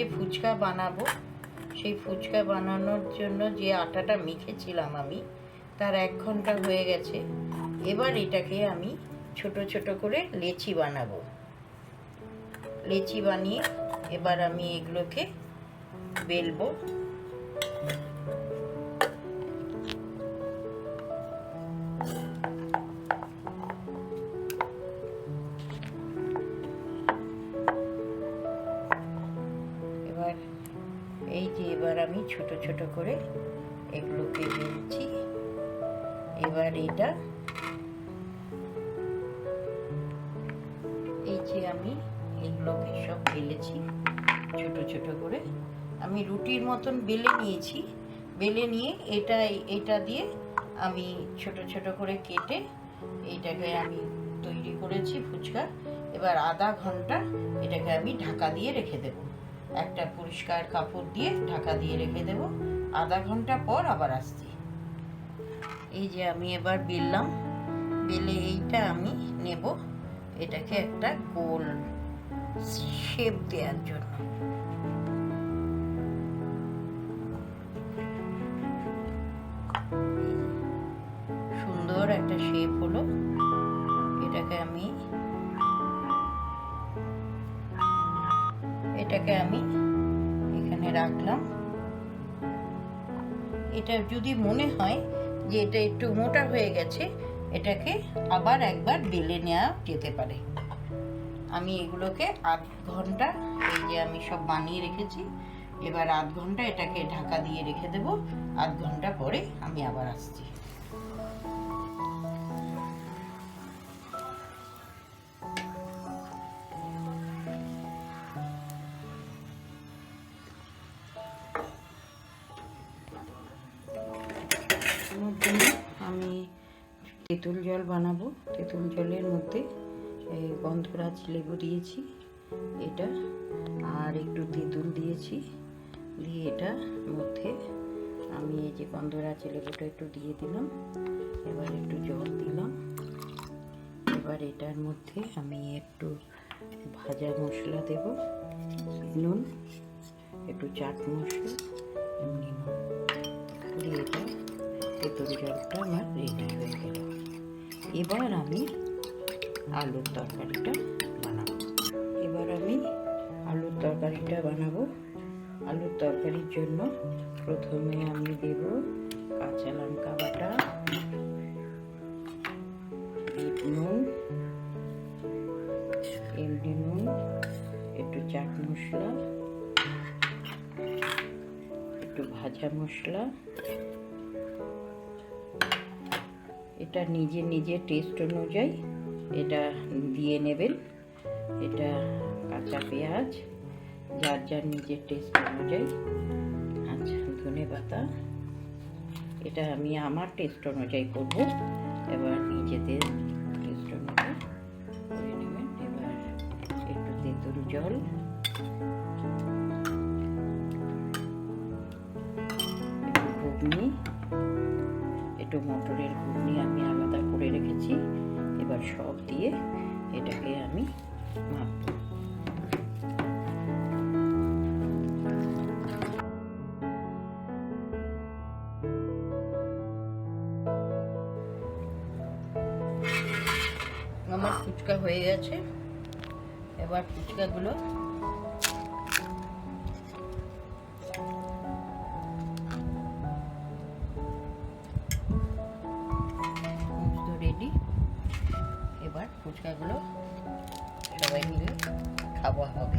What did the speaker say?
যে ফুচকা বানাবো সেই ফুচকা বানানোর জন্য যে আটাটা মেখেছিলাম আমি, তার 1 ঘন্টা হয়ে গেছে। এবার এটাকে আমি ছোট ছোট করে লেচি বানাবো। লেচি বানিয়ে এবার আমি এগুলোকে বেলবো। এই যে এবার আমি ছোট ছোট করে এগুলোকে বেলছি। এবার এটা এই যে আমি এগুলোকে সব বেলেছি ছোট ছোট করে। আমি রুটির মতন বেলে নিয়েছি। বেলে নিয়ে এটা দিয়ে আমি ছোট ছোট করে কেটে এইটাকে আমি তৈরি করেছি ফুচকা। এবার আধা ঘন্টা এটাকে আমি ঢাকা দিয়ে রেখে দেব। একটা পরিষ্কার কাপড় দিয়ে ঢাকা দিয়ে রেখে দেব। আধা ঘন্টা পর আবার আসছি। এই যে আমি এবার বেললাম। বেলে এইটা আমি নেব, এটাকে একটা গোল শেপ দেওয়ার জন্য। সুন্দর একটা শেপ হলো। এটাকে আমি এখানে রাখলাম। এটা যদি মনে হয় যে এটা একটু মোটা হয়ে গেছে, এটাকে আবার একবার বেলে নেওয়া যেতে পারে। আমি এগুলোকে আধ ঘন্টা, এই যে আমি সব বানিয়ে রেখেছি, এবার আধ ঘন্টা এটাকে ঢাকা দিয়ে রেখে দেব। আধ ঘন্টা পরে আমি আবার আসছি। আমি তেঁতুল জল বানাবো। তেঁতুল জলের মধ্যে গন্ধরাজ লেবু দিয়েছি এটা, আর একটু তেঁতুল দিয়েছি। দিয়ে এটার মধ্যে আমি এই যে গন্ধরাজ লেবুটা একটু দিয়ে দিলাম। এবার একটু জল দিলাম। এবার এটার মধ্যে আমি একটু ভাজা মশলা দেব, নুন, একটু চাট মশলা, এমনি দিয়ে এটা তেঁতুল জলটা আমার রেডি হয়ে গেল। এবার আমি আলুর তরকারিটা বানাবো। আলুর তরকারির জন্য প্রথমে আমি দেব কাঁচা লঙ্কা বাটা, বিট নুন, এমনি নুন, একটু চাট মশলা, একটু ভাজা মশলা। এটা নিজের টেস্ট অনুযায়ী এটা দিয়ে নেবেন। এটা কাঁচা পেঁয়াজ যার নিজের টেস্ট অনুযায়ী। আচ্ছা, ধনেপাতা, এটা আমি আমার টেস্ট অনুযায়ী করব। এবার নিজেদের টেস্ট অনুযায়ী করে নেবেন। এবার একটু তেঁতুল জল, একটু ঘুগনি, একটু মটরের ঘুগনি আমি আলাদা করে রেখেছি। এবার সব দিয়ে এটাকে আমি মাখব। আমার ফুচকা হয়ে গেছে। এবার ফুচকাগুলো রেডি। এবার ফুচকাগুলো সবাই মিলে খাওয়া হবে।